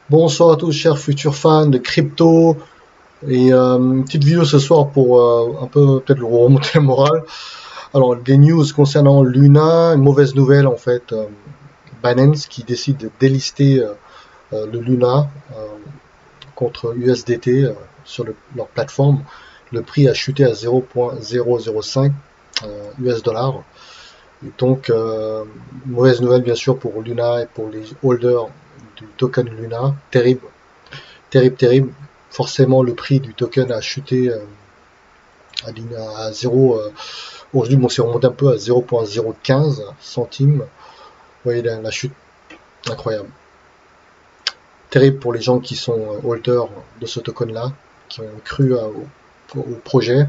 Bonsoir à tous, chers futurs fans de crypto. Et une petite vidéo ce soir pour un peu peut-être remonter le moral. Alors, des news concernant Luna, une mauvaise nouvelle en fait. Binance qui décide de délister le Luna contre USDT sur leur plateforme. Le prix a chuté à 0.005 US dollars. Et donc, mauvaise nouvelle bien sûr pour Luna et pour les holders du token Luna. Terrible, terrible, terrible. Forcément, le prix du token a chuté à 0. Aujourd'hui, bon, c'est remonté un peu à 0.015 centimes. Vous voyez la chute incroyable. Terrible pour les gens qui sont holders de ce token-là, qui ont cru au projet.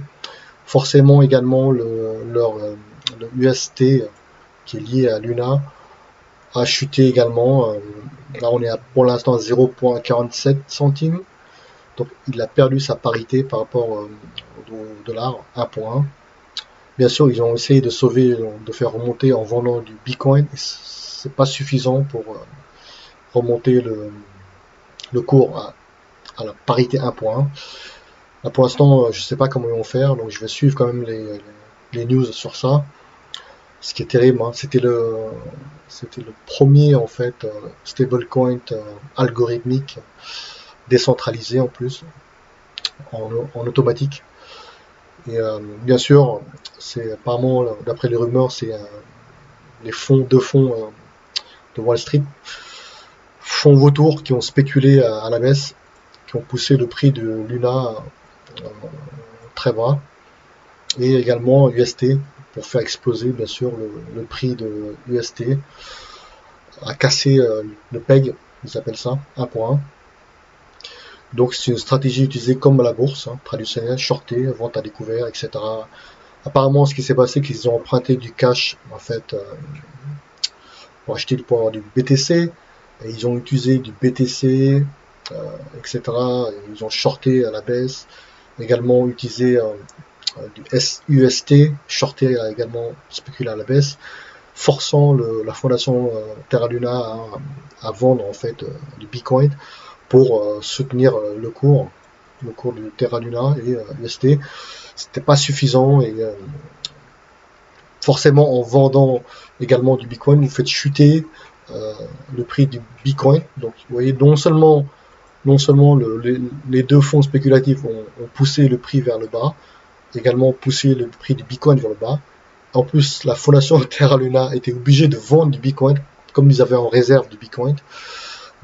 Forcément, également, le UST qui est lié à Luna a chuté également. Là, on est pour l'instant à 0.47 centimes. Donc, il a perdu sa parité par rapport au dollar 1 pour 1. Bien sûr, ils ont essayé de sauver, de faire remonter en vendant du Bitcoin. C'est pas suffisant pour remonter le cours à la parité 1 pour 1. Là, pour l'instant, je sais pas comment ils vont faire, donc je vais suivre quand même les news sur ça. Ce qui est terrible, hein, c'était le premier en fait stablecoin algorithmique décentralisé en plus, en automatique. Et bien sûr, c'est apparemment, d'après les rumeurs, c'est les deux fonds de Wall Street, fonds vautours qui ont spéculé à la baisse, qui ont poussé le prix de Luna euh, très bas, et également UST pour faire exploser bien sûr le prix de UST, a cassé le PEG, ils appellent ça, 1 pour 1. Donc c'est une stratégie utilisée comme à la bourse, hein, traditionnelle, shorter, vente à découvert, etc. Apparemment, ce qui s'est passé, c'est qu'ils ont emprunté du cash en fait pour acheter pour avoir du BTC, et ils ont utilisé du BTC, etc. Ils ont shorté à la baisse, également utilisé du SUST, shorté a également spéculé à la baisse, forçant la fondation Terra Luna à vendre en fait du Bitcoin pour soutenir le cours du Terra Luna et UST. C'était pas suffisant et forcément en vendant également du Bitcoin, vous faites chuter le prix du Bitcoin. Donc vous voyez, non seulement les deux fonds spéculatifs ont poussé le prix vers le bas, également poussé le prix du Bitcoin vers le bas. En plus, la fondation Terra Luna était obligée de vendre du Bitcoin, comme ils avaient en réserve du Bitcoin,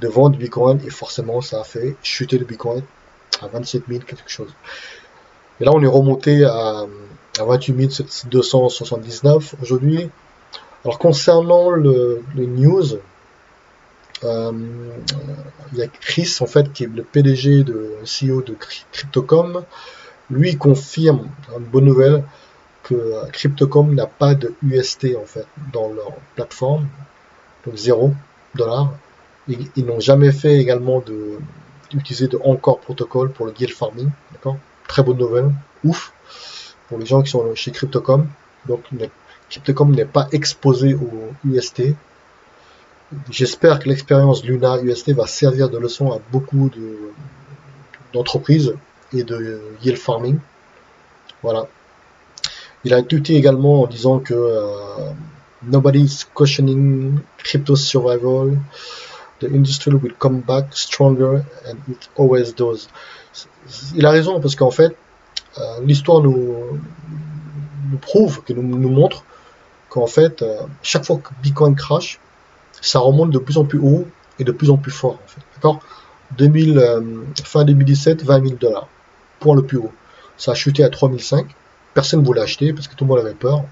de vendre du Bitcoin, et forcément ça a fait chuter le Bitcoin à 27 000 quelque chose. Et là on est remonté à 28 279 aujourd'hui. Alors concernant les news, il y a Chris en fait qui est le PDG le CEO de Crypto.com. Lui confirme une bonne nouvelle que Crypto.com n'a pas de UST en fait dans leur plateforme, donc 0 $. Ils n'ont jamais fait également d'utiliser de Encore protocole pour le yield farming, d'accord. Très bonne nouvelle, ouf pour les gens qui sont chez Crypto.com. Donc Crypto.com n'est pas exposé au UST. J'espère que l'expérience Luna UST va servir de leçon à beaucoup d'entreprises et de yield farming. Voilà. Il a tweeté également en disant que nobody's questioning crypto survival. The industry will come back stronger and it always does. Il a raison parce qu'en fait, l'histoire nous prouve, nous montre qu'en fait, chaque fois que Bitcoin crash, ça remonte de plus en plus haut et de plus en plus fort. En fait. D'accord. Fin 2017, 20 000 $, point le plus haut. Ça a chuté à 3005. Personne ne voulait acheter parce que tout le monde avait peur.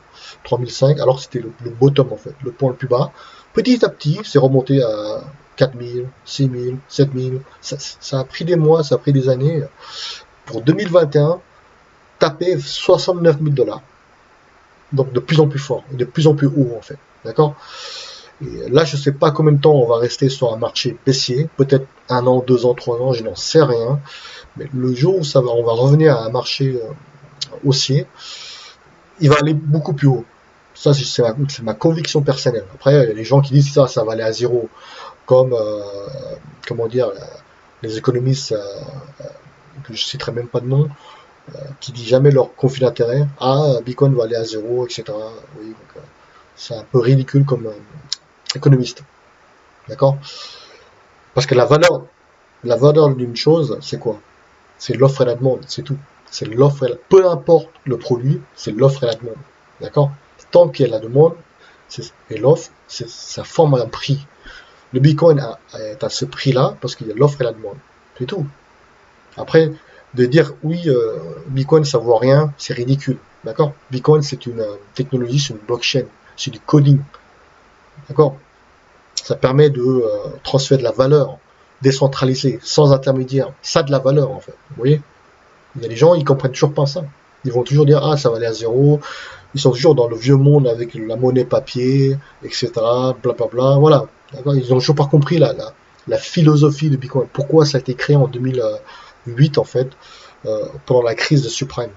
3005, alors que c'était le bottom en fait, le point le plus bas. Petit à petit, c'est remonté à 4000, 6000, 7000. Ça a pris des mois, ça a pris des années. Pour 2021, taper 69 000 $. Donc de plus en plus fort, de plus en plus haut en fait. D'accord. Et là, je ne sais pas combien de temps on va rester sur un marché baissier, peut-être 1 an, 2 ans, 3 ans, je n'en sais rien. Mais le jour où on va revenir à un marché haussier, il va aller beaucoup plus haut. Ça, c'est ma conviction personnelle. Après, il y a les gens qui disent que ça va aller à zéro, comme comment dire, les économistes, que je citerai même pas de nom, qui disent jamais leur conflit d'intérêt. Ah, Bitcoin va aller à zéro, etc. Oui, donc, c'est un peu ridicule comme économiste. D'accord? Parce que la valeur d'une chose, c'est quoi? C'est l'offre et la demande, c'est tout. C'est l'offre peu importe le produit, c'est l'offre et la demande. D'accord? Tant qu'il y a la demande et l'offre, ça forme un prix. Le Bitcoin est à ce prix-là parce qu'il y a l'offre et la demande. C'est tout. Après, de dire oui, Bitcoin ça vaut rien, c'est ridicule. D'accord? Bitcoin c'est une technologie, c'est une blockchain, c'est du coding. D'accord? Ça permet de transférer de la valeur décentralisée, sans intermédiaire. Ça a de la valeur en fait. Vous voyez? Il y a des gens, ils comprennent toujours pas ça. Ils vont toujours dire ah ça va aller à zéro. Ils sont toujours dans le vieux monde avec la monnaie papier, etc. Blablabla. Voilà. Ils ont toujours pas compris la philosophie de Bitcoin. Pourquoi ça a été créé en 2008 en fait, pendant la crise de subprime,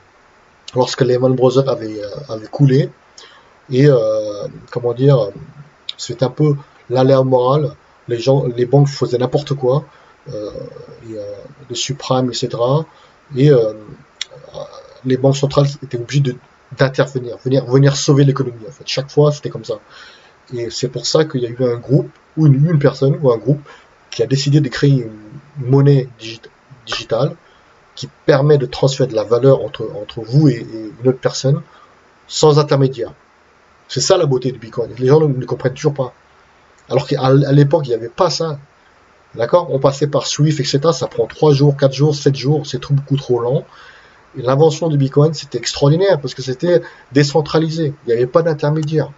lorsque Lehman Brothers avait coulé et comment dire, c'est un peu l'alerte morale. Les banques faisaient n'importe quoi, euh, le subprime, etc. Et les banques centrales étaient obligées d'intervenir, venir sauver l'économie en fait. Chaque fois, c'était comme ça. Et c'est pour ça qu'il y a eu un groupe ou une personne ou un groupe qui a décidé de créer une monnaie digitale qui permet de transférer de la valeur entre vous et une autre personne sans intermédiaire. C'est ça la beauté du Bitcoin. Les gens ne comprennent toujours pas. Alors qu'à l'époque, il n'y avait pas ça. D'accord? On passait par Swift, etc. Ça prend 3 jours, 4 jours, 7 jours. C'est beaucoup trop lent. Et l'invention du Bitcoin, c'était extraordinaire parce que c'était décentralisé. Il n'y avait pas d'intermédiaire.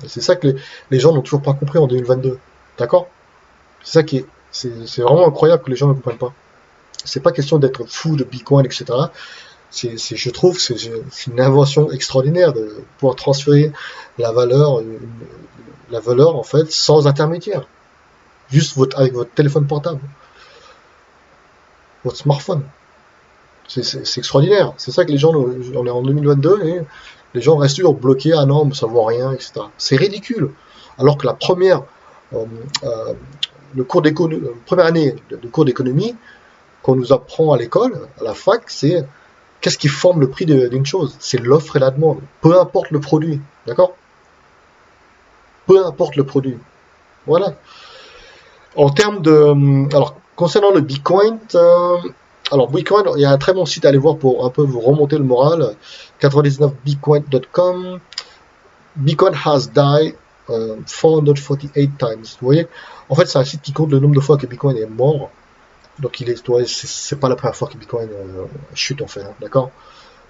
Et c'est ça que les gens n'ont toujours pas compris en 2022. D'accord? C'est ça qui est, c'est vraiment incroyable que les gens ne comprennent pas. C'est pas question d'être fou de Bitcoin, etc. Je trouve que c'est une invention extraordinaire de pouvoir transférer la valeur, en fait sans intermédiaire, juste avec votre téléphone portable, votre smartphone. C'est extraordinaire. C'est ça que les gens, on est en 2022 et les gens restent toujours bloqués. Ah non, mais ça vaut rien, etc. C'est ridicule. Alors que la première, euh, euh, première année de cours d'économie qu'on nous apprend à l'école, à la fac, c'est qu'est-ce qui forme le prix d'une chose? C'est l'offre et la demande. Peu importe le produit. D'accord? Peu importe le produit. Voilà. En termes de. Alors, concernant le Bitcoin, alors Bitcoin, il y a un très bon site à aller voir pour un peu vous remonter le moral. 99bitcoin.com. Bitcoin has died 448 times. Vous voyez? En fait, c'est un site qui compte le nombre de fois que Bitcoin est mort. Donc, c'est pas la première fois que Bitcoin chute, en fait. Hein, d'accord?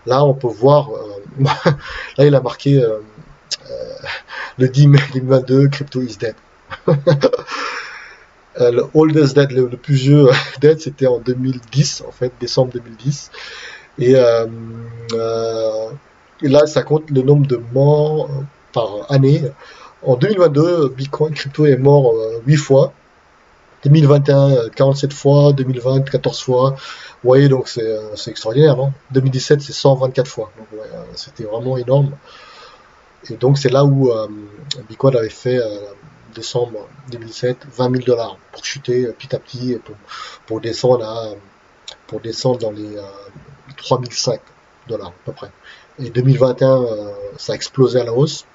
Là, on peut voir. Là, il a marqué le 10 mai 2022, crypto is dead. Le oldest dead, le plus vieux dead, c'était en 2010, en fait, décembre 2010. Et, et là, ça compte le nombre de morts par année. En 2022, Bitcoin crypto est mort 8 fois. 2021, 47 fois. 2020, 14 fois. Vous voyez, donc c'est extraordinaire. Hein. 2017, c'est 124 fois. Donc, ouais, c'était vraiment énorme. Et donc, c'est là où Bitcoin avait fait décembre 2007, 20 000 $ pour chuter petit à petit et pour descendre dans les 3005 $ à peu près. Et 2021, ça a explosé à la hausse,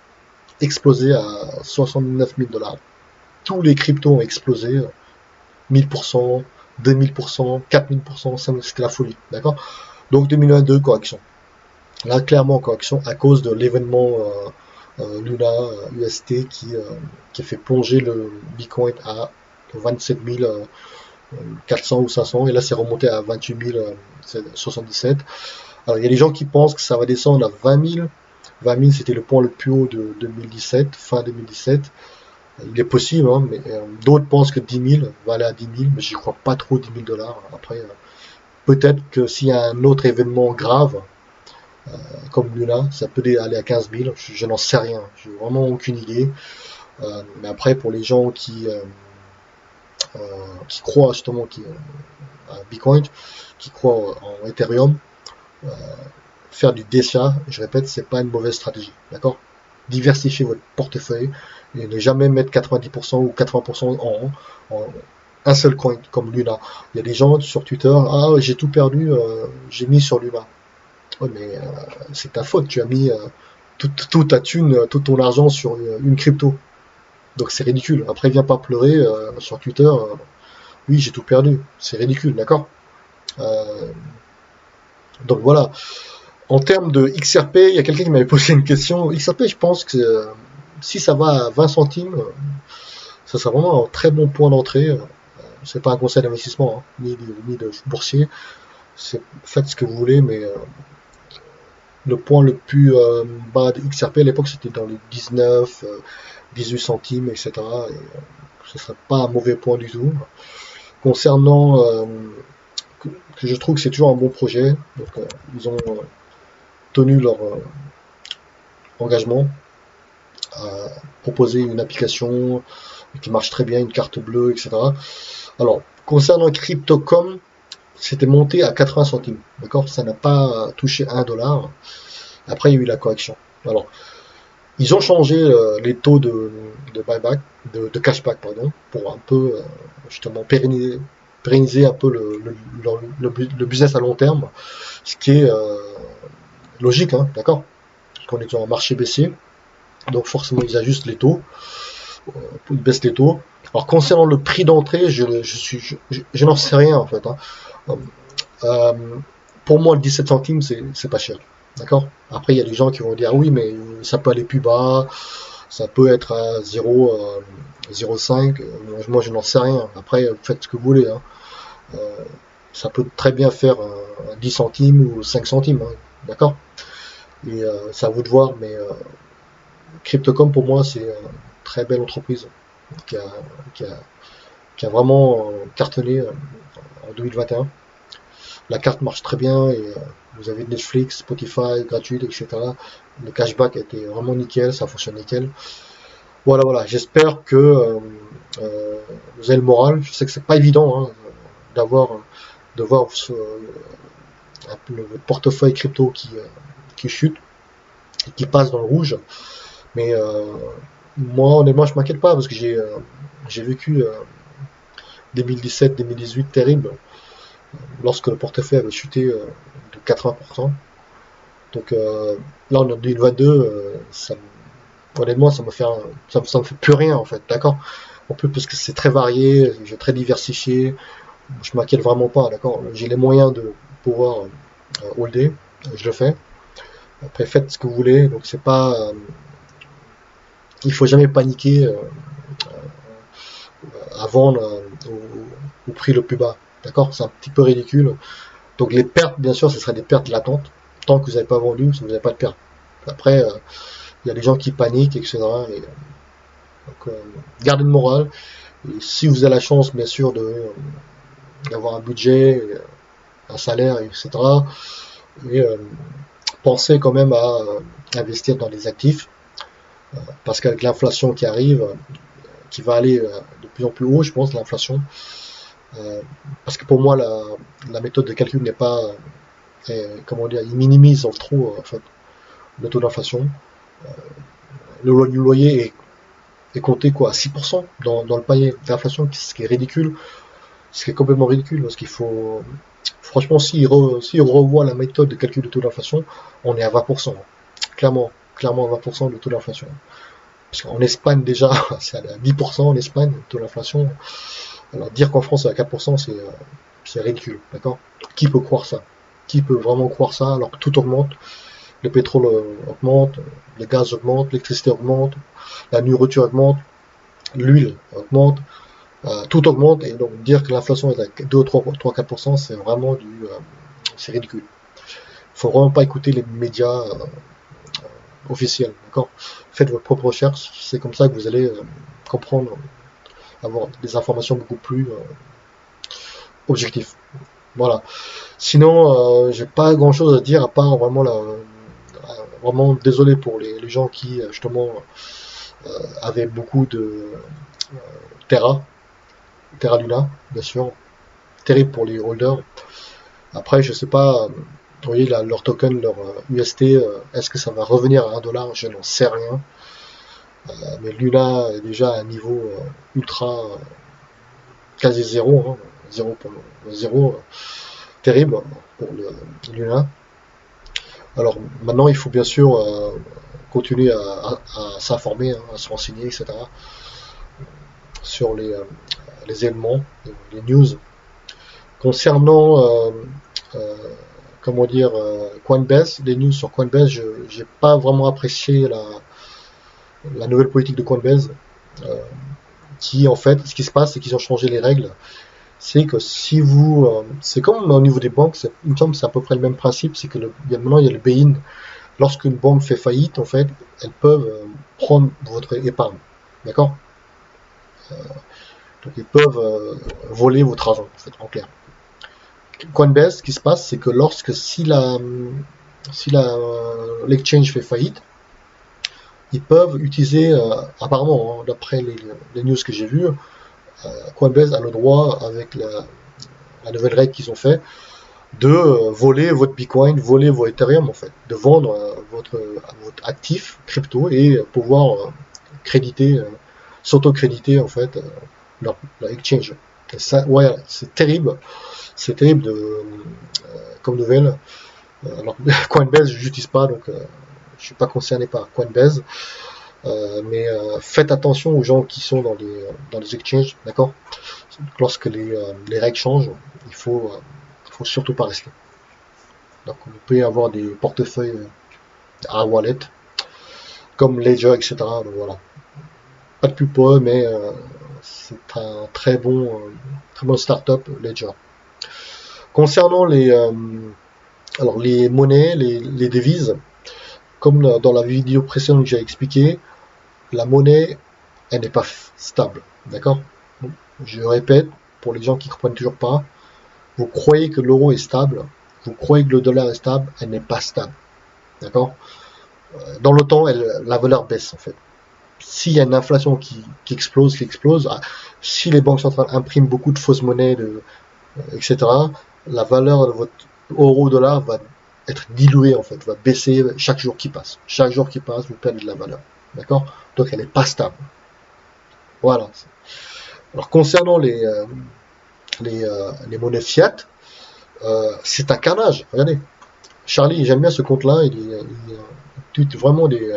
explosé à 69 000 $. Tous les cryptos ont explosé, 1000%, 2000%, 4000%, c'était la folie, d'accord? Donc 2022, correction. Là, clairement, correction à cause de l'événement Luna UST qui a fait plonger le Bitcoin à 27 400 ou 500 et là c'est remonté à 28 077. Alors il y a des gens qui pensent que ça va descendre à 20 000. 20 000 c'était le point le plus haut de 2017, fin 2017. Il est possible, hein, mais d'autres pensent que 10 000 va aller à 10 000, mais j'y crois pas trop 10 000 $. Après, peut-être que s'il y a un autre événement grave, comme Luna, ça peut aller à 15 000, je n'en sais rien, j'ai vraiment aucune idée. Mais après, pour les gens qui croient justement à Bitcoin, qui croient en Ethereum, euh, faire du DCA, je répète, c'est pas une mauvaise stratégie, d'accord? Diversifier votre portefeuille et ne jamais mettre 90% ou 80% en un seul coin comme Luna. Il y a des gens sur Twitter, ah j'ai tout perdu, j'ai mis sur Luna. Ouais, mais c'est ta faute, tu as mis toute ta thune, tout ton argent sur une crypto. Donc c'est ridicule. Après, viens pas pleurer sur Twitter, oui j'ai tout perdu. C'est ridicule, d'accord. Euh, donc voilà. En termes de XRP, il y a quelqu'un qui m'avait posé une question. XRP, je pense que si ça va à 20 centimes, ça sera vraiment un très bon point d'entrée. C'est pas un conseil d'investissement, hein, ni de boursier. Faites ce que vous voulez, mais le point le plus bas de XRP à l'époque, c'était dans les 19, 18 centimes, etc. Et ce serait pas un mauvais point du tout. Concernant que je trouve que c'est toujours un bon projet, donc ils ont tenu leur engagement à proposer une application qui marche très bien, une carte bleue, etc. Alors, concernant Crypto.com, c'était monté à 80 centimes, d'accord. Ça n'a pas touché 1 dollar. Après, il y a eu la correction. Alors, ils ont changé les taux de buyback, de cashback, pardon, pour un peu justement pérenniser un peu le business à long terme, ce qui est logique, hein, d'accord. Parce qu'on est dans un marché baissier, donc forcément ils ajustent les taux, ils baissent les taux. Alors concernant le prix d'entrée, je n'en sais rien en fait, hein. Euh, pour moi, le 17 centimes, c'est pas cher. D'accord. Après, il y a des gens qui vont dire oui, mais ça peut aller plus bas, ça peut être à 0,5. Moi, je n'en sais rien. Après, faites ce que vous voulez, hein. Euh, ça peut très bien faire 10 centimes ou 5 centimes, hein. D'accord. Et c'est à vous de voir, mais Crypto.com, pour moi, c'est une très belle entreprise qui a, qui a, qui a vraiment cartonné en 2021. La carte marche très bien et vous avez Netflix, Spotify, gratuit, etc. Le cashback était vraiment nickel, ça fonctionne nickel. Voilà, voilà. J'espère que vous avez le moral. Je sais que c'est pas évident, hein, d'avoir, de voir votre portefeuille crypto qui chute et qui passe dans le rouge. Mais moi, honnêtement, je m'inquiète pas parce que j'ai vécu 2017-2018 terrible lorsque le portefeuille avait chuté de 80%. Donc là, en 2022, honnêtement, ça me fait plus rien en fait, d'accord. En plus, parce que c'est très varié, j'ai très diversifié, je m'inquiète vraiment pas, d'accord. J'ai les moyens de pouvoir holder, je le fais. Après, faites ce que vous voulez. Donc c'est pas, il faut jamais paniquer à vendre au prix le plus bas, d'accord. C'est un petit peu ridicule. Donc les pertes, bien sûr, ce seraient des pertes latentes. Tant que vous n'avez pas vendu, vous n'avez pas de perte. Après, il y a des gens qui paniquent, etc. Et, donc, gardez le moral. Et si vous avez la chance, bien sûr, d'avoir un budget, un salaire, etc. Et pensez quand même à investir dans des actifs, parce qu'avec l'inflation qui arrive, qui va aller de plus en plus haut, je pense, l'inflation. Parce que pour moi, la méthode de calcul n'est pas, comment dire, il minimise trop en fait le taux d'inflation. Le loyer est compté quoi à 6% dans le panier d'inflation, ce qui est ridicule, ce qui est complètement ridicule, parce qu'il faut, franchement, si on revoit la méthode de calcul de taux d'inflation, on est à 20%, clairement à 20% de taux d'inflation. Parce qu'en Espagne déjà, c'est à 10% en Espagne, le taux d'inflation. Alors dire qu'en France c'est à 4%, c'est ridicule, d'accord. Qui peut croire ça? Qui peut vraiment croire ça alors que tout augmente? Le pétrole augmente, le gaz augmente, l'électricité augmente, la nourriture augmente, l'huile augmente, tout augmente, et donc dire que l'inflation est à 2, 3, 4%, c'est vraiment c'est ridicule. Il faut vraiment pas écouter les médias officiels, d'accord. Faites votre propre recherche, c'est comme ça que vous allez comprendre, avoir des informations beaucoup plus objectives. Voilà. Sinon, j'ai pas grand chose à dire à part vraiment vraiment désolé pour les gens qui justement avaient beaucoup de Terra, Terra Luna, bien sûr. Terrible pour les holders. Après, je sais pas, vous voyez, leur token, leur UST, est-ce que ça va revenir à 1 dollar? Je n'en sais rien. Mais Luna est déjà à un niveau ultra quasi zéro, hein, zéro pour le zéro, terrible pour le Luna. Alors maintenant, il faut bien sûr continuer à s'informer, hein, à se renseigner, etc. sur les éléments, les news. Concernant, comment dire, Coinbase, les news sur Coinbase, je n'ai pas vraiment apprécié la nouvelle politique de Coinbase, qui en fait, ce qui se passe, c'est qu'ils ont changé les règles. C'est que si vous, c'est comme au niveau des banques, il me semble que c'est à peu près le même principe, c'est que maintenant il y a le bail-in. Lorsqu'une banque fait faillite, en fait, elles peuvent prendre votre épargne, d'accord? Donc ils peuvent voler votre argent, en fait, en clair. Coinbase, ce qui se passe, c'est que si l'exchange fait faillite, ils peuvent utiliser, apparemment, hein, d'après les news que j'ai vues, Coinbase a le droit, avec la nouvelle règle qu'ils ont fait, de voler votre Bitcoin, voler vos Ethereum en fait, de vendre votre actif crypto et pouvoir créditer, s'auto-créditer en fait leur exchange. Et ça, ouais, c'est terrible comme nouvelle. Alors Coinbase, je n'utilise pas, donc je suis pas concerné par Coinbase, mais faites attention aux gens qui sont dans les exchanges, d'accord? Lorsque les règles changent, il faut surtout pas rester. Donc vous pouvez avoir des portefeuilles à wallet, comme Ledger, etc. Donc voilà. Pas de pub pour eux, mais c'est un très bon startup, Ledger. Concernant les monnaies, les devises, comme dans la vidéo précédente que j'ai expliqué, la monnaie, elle n'est pas stable. D'accord? Je répète, pour les gens qui ne comprennent toujours pas, vous croyez que l'euro est stable, vous croyez que le dollar est stable, elle n'est pas stable. D'accord? Dans le temps, la valeur baisse en fait. S'il y a une inflation qui explose, si les banques centrales impriment beaucoup de fausses monnaies, etc., la valeur de votre euro-dollar va être diluée en fait, va baisser chaque jour qui passe. Chaque jour qui passe, vous perdez de la valeur. D'accord? Donc elle n'est pas stable. Voilà. Alors concernant les monnaies fiat, c'est un carnage. Regardez. Charlie, j'aime bien ce compte-là, il tweet vraiment des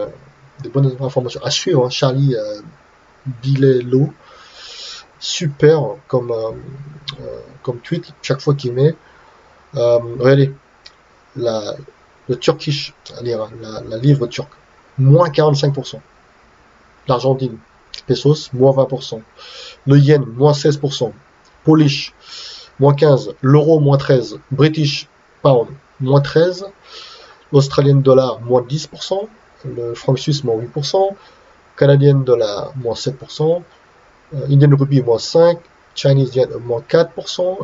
bonnes informations à suivre, hein. Charlie Bilello, super comme tweet chaque fois qu'il met. Regardez, le Turkish, la livre turque, moins 45%. L'Argentine, pesos, moins 20%. Le yen, moins 16%. Polish, moins 15%. L'euro, moins 13%. British pound, moins 13%. L'Australian dollar, moins 10%. Le franc suisse, moins 8%. Canadian dollar, moins 7%. Indian rupee, moins 5%. Chinese yen, moins 4%.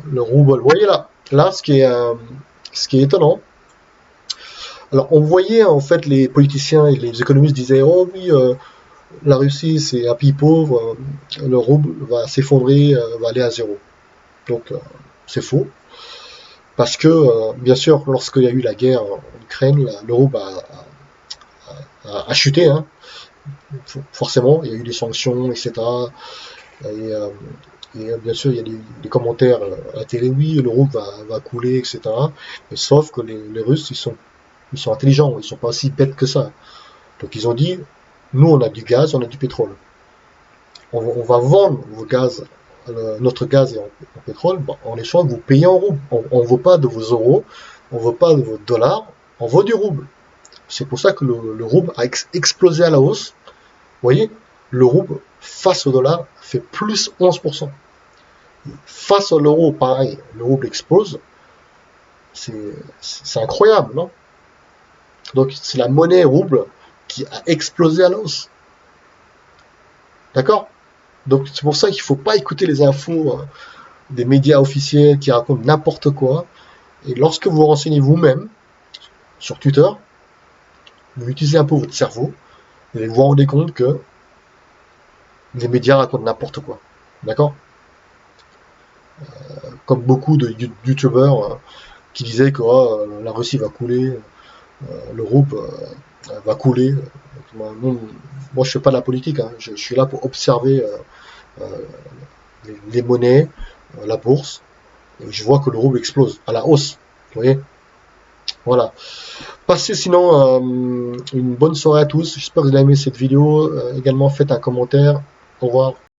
Le rouble, vous voyez là ce qui est étonnant. Alors on voyait en fait les politiciens et les économistes disaient oh oui, la Russie c'est un pays pauvre, le rouble va s'effondrer, va aller à zéro. Donc c'est faux. Parce que, bien sûr, lorsqu'il y a eu la guerre en Ukraine, le rouble a chuté, hein. Forcément, il y a eu des sanctions, etc. Et bien sûr, il y a des commentaires à la télé, oui, le rouble va couler, etc. Mais sauf que les Russes, ils sont intelligents, ils sont pas aussi bêtes que ça. Donc ils ont dit, nous on a du gaz, on a du pétrole. On va vendre notre gaz et en pétrole, en échange vous payez en rouble. On ne veut pas de vos euros, on ne veut pas de vos dollars, on veut du rouble. C'est pour ça que le rouble a explosé à la hausse. Vous voyez, le rouble face au dollar fait plus 11%. Face à l'euro, pareil, le rouble explose. C'est incroyable, non? Donc c'est la monnaie rouble qui a explosé à la hausse. D'accord? Donc c'est pour ça qu'il ne faut pas écouter les infos des médias officiels qui racontent n'importe quoi. Et lorsque vous vous renseignez vous-même sur Twitter, vous utilisez un peu votre cerveau et vous vous rendez compte que les médias racontent n'importe quoi. D'accord? Comme beaucoup de youtubeurs qui disaient que la Russie va couler, le rouble va couler. Moi, je ne fais pas de la politique, hein. Je suis là pour observer les monnaies, la bourse, et je vois que le rouble explose à la hausse. Vous voyez? Voilà. Passez sinon une bonne soirée à tous. J'espère que vous avez aimé cette vidéo. Également, faites un commentaire. Au revoir.